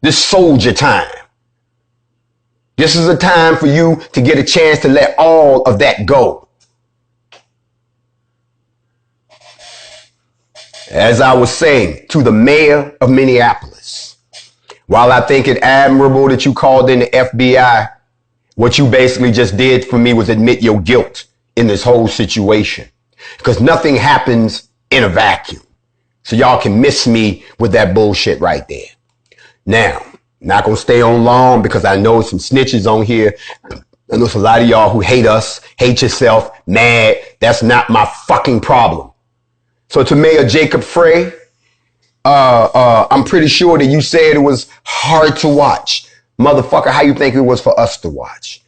This soldier time. This is a time for you to get a chance to let all of that go. As I was saying to the mayor of Minneapolis, while I think it admirable that you called in the FBI, what you basically just did for me was admit your guilt in this whole situation. Because nothing happens in a vacuum. So y'all can miss me with that bullshit right there. Now, not gonna stay on long because I know some snitches on here. I know it's a lot of y'all who hate us, hate yourself, mad. That's not my fucking problem. So to Mayor Jacob Frey, I'm pretty sure that you said it was hard to watch. Motherfucker, how you think it was for us to watch?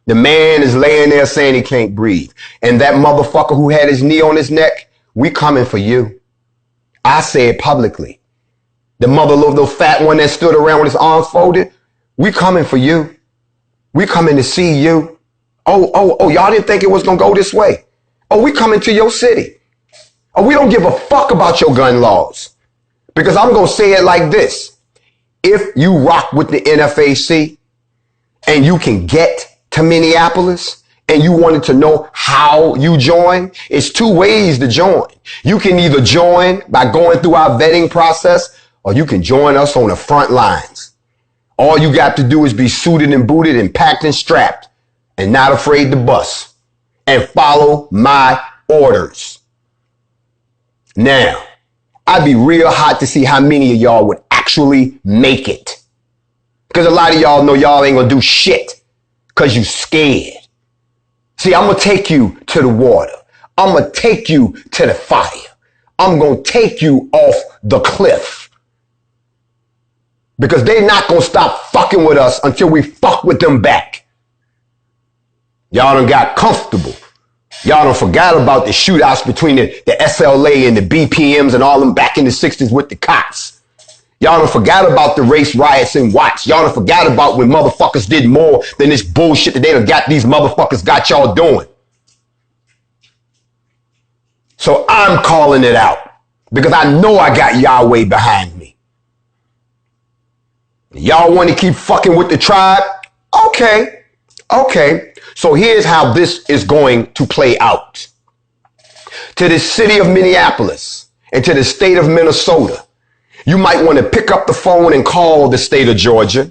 The man is laying there saying he can't breathe. And that motherfucker who had his knee on his neck, we coming for you. I said publicly. The little fat one that stood around with his arms folded, we coming for you. We coming to see you. Oh, y'all didn't think it was going to go this way. Oh, we coming to your city. Oh, we don't give a fuck about your gun laws. Because I'm going to say it like this. If you rock with the NFAC and you can get to Minneapolis and you wanted to know how you join, it's two ways to join. You can either join by going through our vetting process, or you can join us on the front lines. All you got to do is be suited and booted and packed and strapped and not afraid to bust and follow my orders. Now, I'd be real hot to see how many of y'all would actually make it. Because a lot of y'all know y'all ain't gonna do shit because you scared. See, I'm gonna take you to the water. I'm gonna take you to the fire. I'm gonna take you off the cliff. Because they're not going to stop fucking with us until we fuck with them back. Y'all done got comfortable. Y'all done forgot about the shootouts between the SLA and the BPMs and all them back in the 60s with the cops. Y'all done forgot about the race riots in Watts. Y'all done forgot about when motherfuckers did more than this bullshit that they done got these motherfuckers got y'all doing. So I'm calling it out because I know I got Yahweh behind me. Y'all want to keep fucking with the tribe? Okay. So here's how this is going to play out. To the city of Minneapolis and to the state of Minnesota, you might want to pick up the phone and call the state of Georgia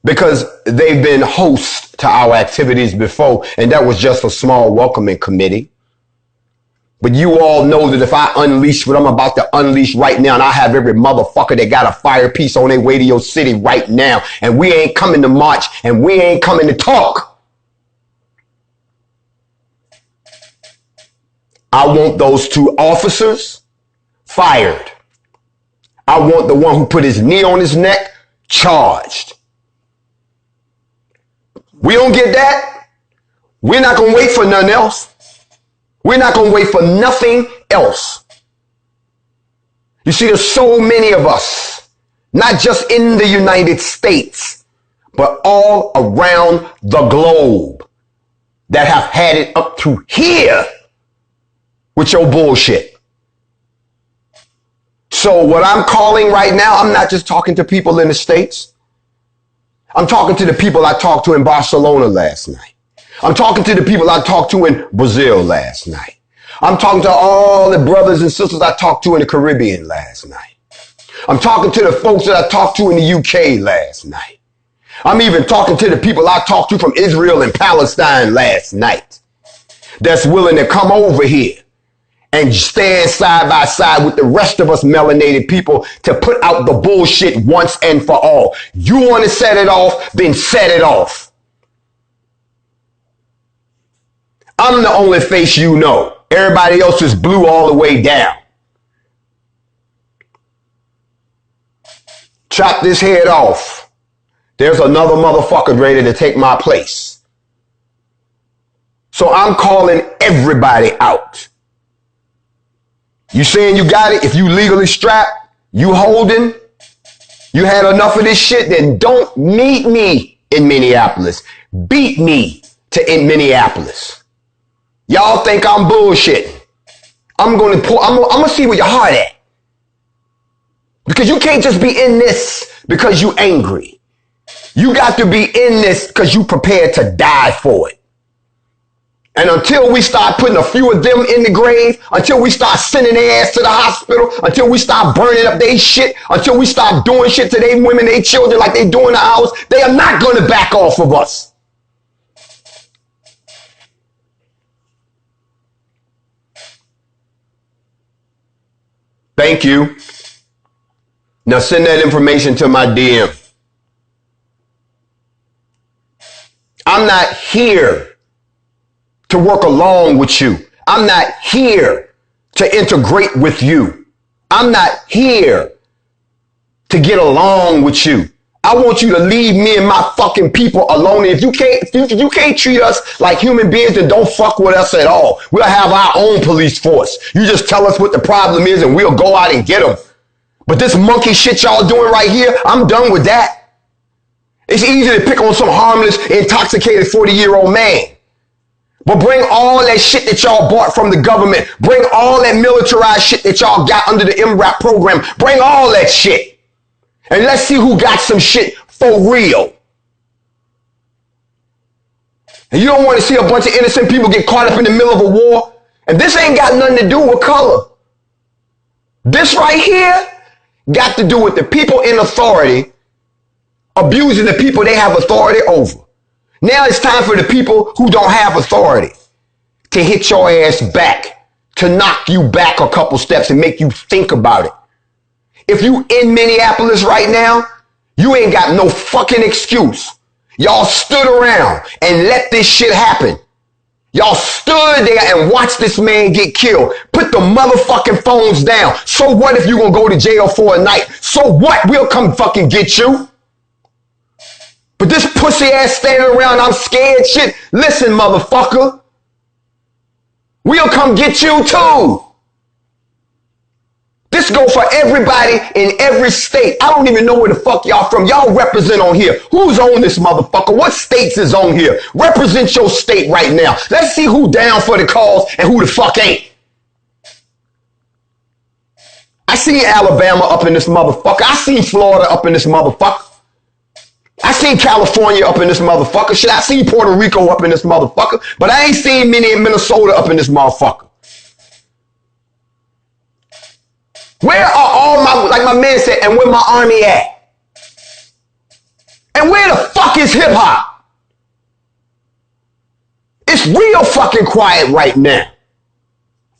because they've been hosts to our activities before, and that was just a small welcoming committee. But you all know that if I unleash what I'm about to unleash right now, and I have every motherfucker that got a fire piece on their way to your city right now, and we ain't coming to march, and we ain't coming to talk. I want those two officers fired. I want the one who put his knee on his neck charged. We don't get that. We're not going to wait for nothing else. We're not going to wait for nothing else. You see, there's so many of us, not just in the United States, but all around the globe that have had it up to here with your bullshit. So what I'm calling right now, I'm not just talking to people in the States. I'm talking to the people I talked to in Barcelona last night. I'm talking to the people I talked to in Brazil last night. I'm talking to all the brothers and sisters I talked to in the Caribbean last night. I'm talking to the folks that I talked to in the UK last night. I'm even talking to the people I talked to from Israel and Palestine last night that's willing to come over here and stand side by side with the rest of us melanated people to put out the bullshit once and for all. You want to set it off, then set it off. I'm the only face you know. Everybody else is blue all the way down. Chop this head off. There's another motherfucker ready to take my place. So I'm calling everybody out. You saying you got it? If you legally strapped, you holding, you had enough of this shit, then don't meet me in Minneapolis. Beat me in Minneapolis. Y'all think I'm bullshitting. I'm going to see where your heart at. Because you can't just be in this because you angry. You got to be in this because you prepared to die for it. And until we start putting a few of them in the grave, until we start sending their ass to the hospital, until we start burning up their shit, until we start doing shit to their women, their children like they doing to ours, they are not going to back off of us. Thank you. Now send that information to my DM. I'm not here to work along with you. I'm not here to integrate with you. I'm not here to get along with you. I want you to leave me and my fucking people alone. If you can't treat us like human beings, then don't fuck with us at all. We'll have our own police force. You just tell us what the problem is and we'll go out and get them. But this monkey shit y'all doing right here, I'm done with that. It's easy to pick on some harmless, intoxicated 40-year-old man. But bring all that shit that y'all bought from the government. Bring all that militarized shit that y'all got under the MRAP program. Bring all that shit. And let's see who got some shit for real. And you don't want to see a bunch of innocent people get caught up in the middle of a war. And this ain't got nothing to do with color. This right here got to do with the people in authority abusing the people they have authority over. Now it's time for the people who don't have authority to hit your ass back, to knock you back a couple steps and make you think about it. If you in Minneapolis right now, you ain't got no fucking excuse. Y'all stood around and let this shit happen. Y'all stood there and watched this man get killed. Put the motherfucking phones down. So what if you gonna go to jail for a night? So what? We'll come fucking get you. But this pussy ass standing around, I'm scared shit. Listen, motherfucker. We'll come get you too. This go for everybody in every state. I don't even know where the fuck y'all from. Y'all represent on here. Who's on this motherfucker? What states is on here? Represent your state right now. Let's see who down for the cause and who the fuck ain't. I seen Alabama up in this motherfucker. I seen Florida up in this motherfucker. I seen California up in this motherfucker. Shit, I seen Puerto Rico up in this motherfucker. But I ain't seen Minnesota up in this motherfucker. Where are all my, like my man said, and where my army at? And where the fuck is hip hop? It's real fucking quiet right now.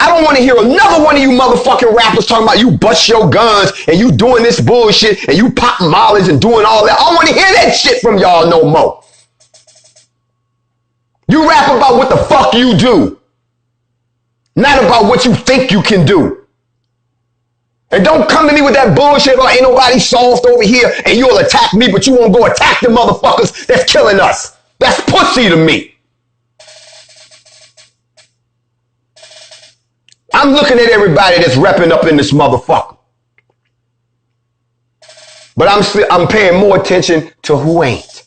I don't want to hear another one of you motherfucking rappers talking about you bust your guns and you doing this bullshit and you popping mollies and doing all that. I don't want to hear that shit from y'all no more. You rap about what the fuck you do, not about what you think you can do. And don't come to me with that bullshit about ain't nobody soft over here and you'll attack me, but you won't go attack the motherfuckers that's killing us. That's pussy to me. I'm looking at everybody that's repping up in this motherfucker. But I'm paying more attention to who ain't.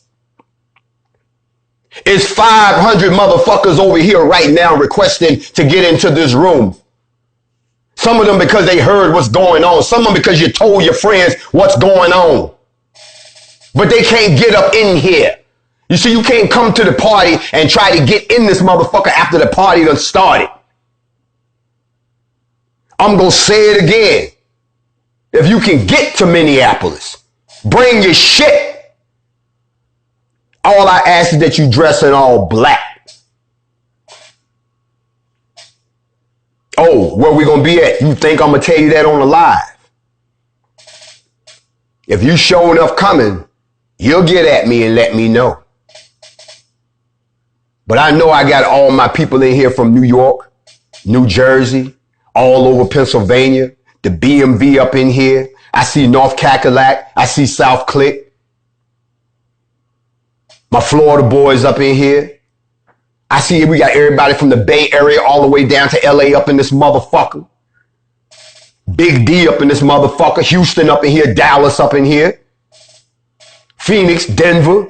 It's 500 motherfuckers over here right now requesting to get into this room. Some of them because they heard what's going on. Some of them because you told your friends what's going on. But they can't get up in here. You see, you can't come to the party and try to get in this motherfucker after the party done started. I'm going to say it again. If you can get to Minneapolis, bring your shit. All I ask is that you dress in all black. Oh, where we going to be at? You think I'm going to tell you that on the live? If you show enough coming, you'll get at me and let me know. But I know I got all my people in here from New York, New Jersey, all over Pennsylvania, the BMV up in here. I see North Cackalack. I see South Click. My Florida boys up in here. I see we got everybody from the Bay Area all the way down to LA up in this motherfucker. Big D up in this motherfucker. Houston up in here. Dallas up in here. Phoenix, Denver.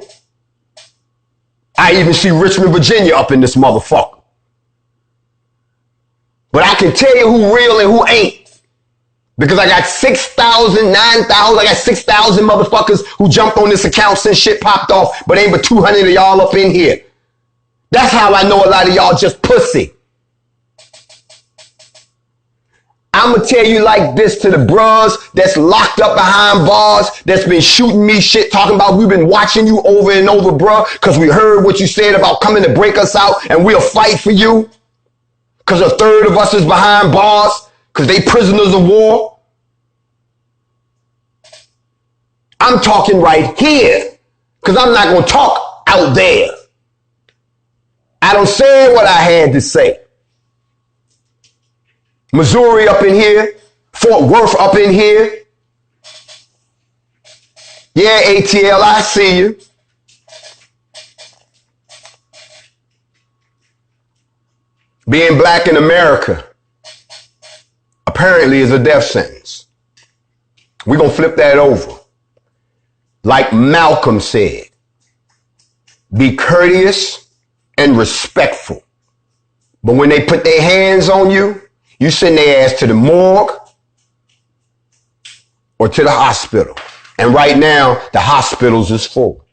I even see Richmond, Virginia up in this motherfucker. But I can tell you who real and who ain't Because I got 6,000, 9,000, I got 6,000 motherfuckers who jumped on this account since shit popped off, but ain't but 200 of y'all up in here. That's how I know a lot of y'all just pussy. I'm going to tell you like this to the bros that's locked up behind bars, that's been shooting me shit, talking about we've been watching you over and over, bro, because we heard what you said about coming to break us out and we'll fight for you. Because a third of us is behind bars, because they prisoners of war. I'm talking right here, because I'm not going to talk out there. I don't say what I had to say. Missouri up in here, Fort Worth up in here. Yeah, ATL, I see you. Being black in America apparently is a death sentence. We're going to flip that over. Like Malcolm said, be courteous and respectful. But when they put their hands on you, you send their ass to the morgue or to the hospital. And right now, the hospitals is full.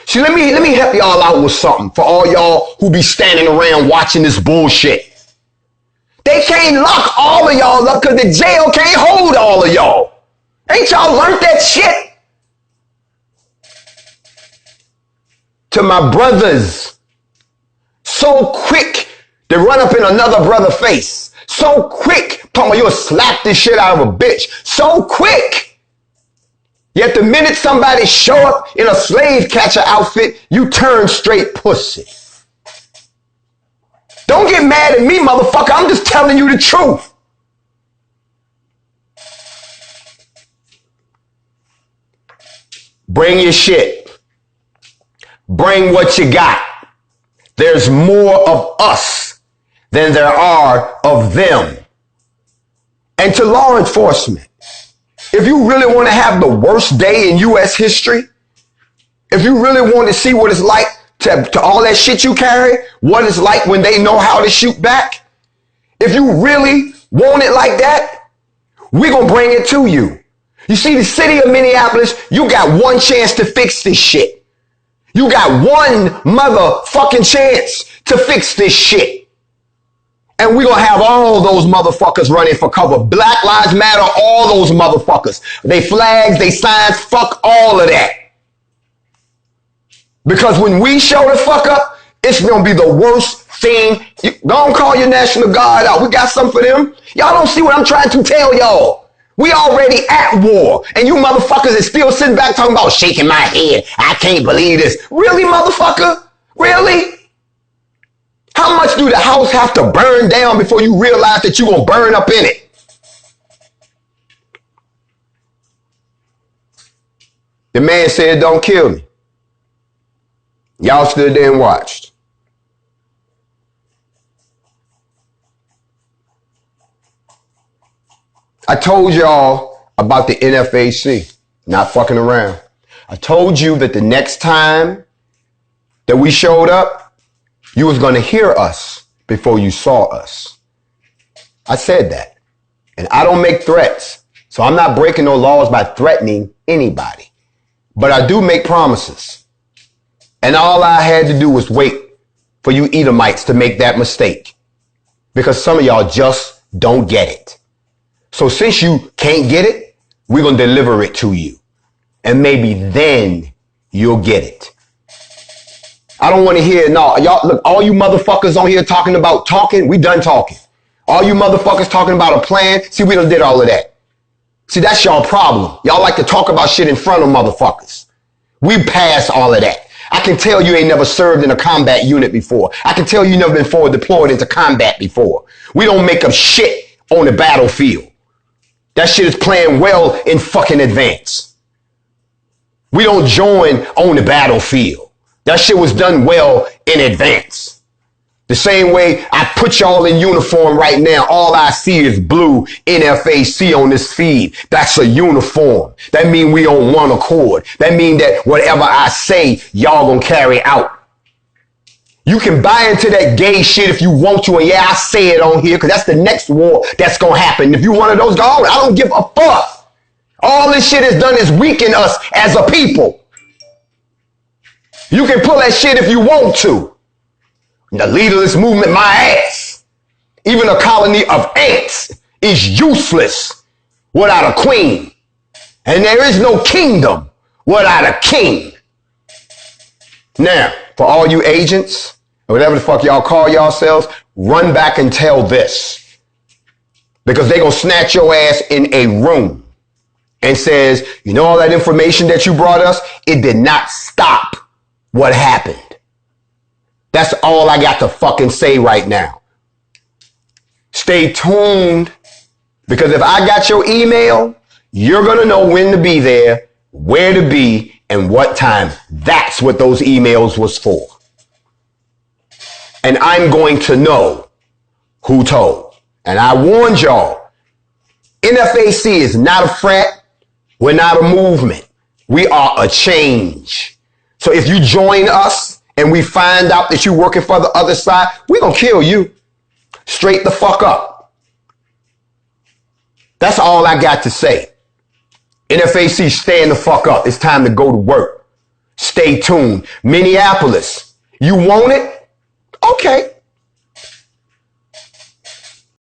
See, let me help y'all out with something for all y'all who be standing around watching this bullshit. They can't lock all of y'all up because the jail can't hold all of y'all. Ain't y'all learned that shit? To my brothers, so quick to run up in another brother's face. So quick, talking about you'll slap this shit out of a bitch. So quick. Yet the minute somebody show up in a slave catcher outfit, you turn straight pussy. Don't get mad at me, motherfucker. I'm just telling you the truth. Bring your shit. Bring what you got. There's more of us than there are of them. And to law enforcement, if you really want to have the worst day in U.S. history, if you really want to see what it's like to all that shit you carry, what it's like when they know how to shoot back, if you really want it like that, we're going to bring it to you. You see, the city of Minneapolis, you got one chance to fix this shit. You got one motherfucking chance to fix this shit. And we're going to have all those motherfuckers running for cover. Black Lives Matter, all those motherfuckers. They flags, they signs, fuck all of that. Because when we show the fuck up, it's going to be the worst thing. Don't call your National Guard out. We got something for them. Y'all don't see what I'm trying to tell y'all. We already at war. And you motherfuckers is still sitting back talking about shaking my head. I can't believe this. Really, motherfucker? Really? How much do the house have to burn down before you realize that you're going to burn up in it? The man said, don't kill me. Y'all stood there and watched. I told y'all about the NFAC, not fucking around. I told you that the next time that we showed up, you was going to hear us before you saw us. I said that. And I don't make threats. So I'm not breaking no laws by threatening anybody. But I do make promises. And all I had to do was wait for you Edomites to make that mistake. Because some of y'all just don't get it. So since you can't get it, we're going to deliver it to you. And maybe then you'll get it. I don't want to hear, no, y'all, look, all you motherfuckers on here talking about talking, we done talking. All you motherfuckers talking about a plan, see, we done did all of that. See, that's y'all problem. Y'all like to talk about shit in front of motherfuckers. We passed all of that. I can tell you ain't never served in a combat unit before. I can tell you never been forward deployed into combat before. We don't make up shit on the battlefield. That shit is planned well in fucking advance. We don't join on the battlefield. That shit was done well in advance. The same way I put y'all in uniform right now. All I see is blue NFAC on this feed. That's a uniform. That mean we on one accord. That mean that whatever I say, y'all gonna carry out. You can buy into that gay shit if you want to, and yeah, I say it on here because that's the next war that's going to happen. If you one of those, go on. I don't give a fuck. All this shit has done is weaken us as a people. You can pull that shit if you want to. The leaderless movement, my ass. Even a colony of ants is useless without a queen. And there is no kingdom without a king. Now, for all you agents, or whatever the fuck y'all call yourselves, run back and tell this. Because they gonna snatch your ass in a room and says, you know all that information that you brought us? It did not stop what happened. That's all I got to fucking say right now. Stay tuned, because if I got your email, you're gonna know when to be there, where to be, and what time. That's what those emails was for. And I'm going to know who told. And I warned y'all, NFAC is not a frat. We're not a movement. We are a change. So if you join us and we find out that you're working for the other side, we're going to kill you. Straight the fuck up. That's all I got to say. NFAC, stand the fuck up. It's time to go to work. Stay tuned. Minneapolis, you want it? Okay.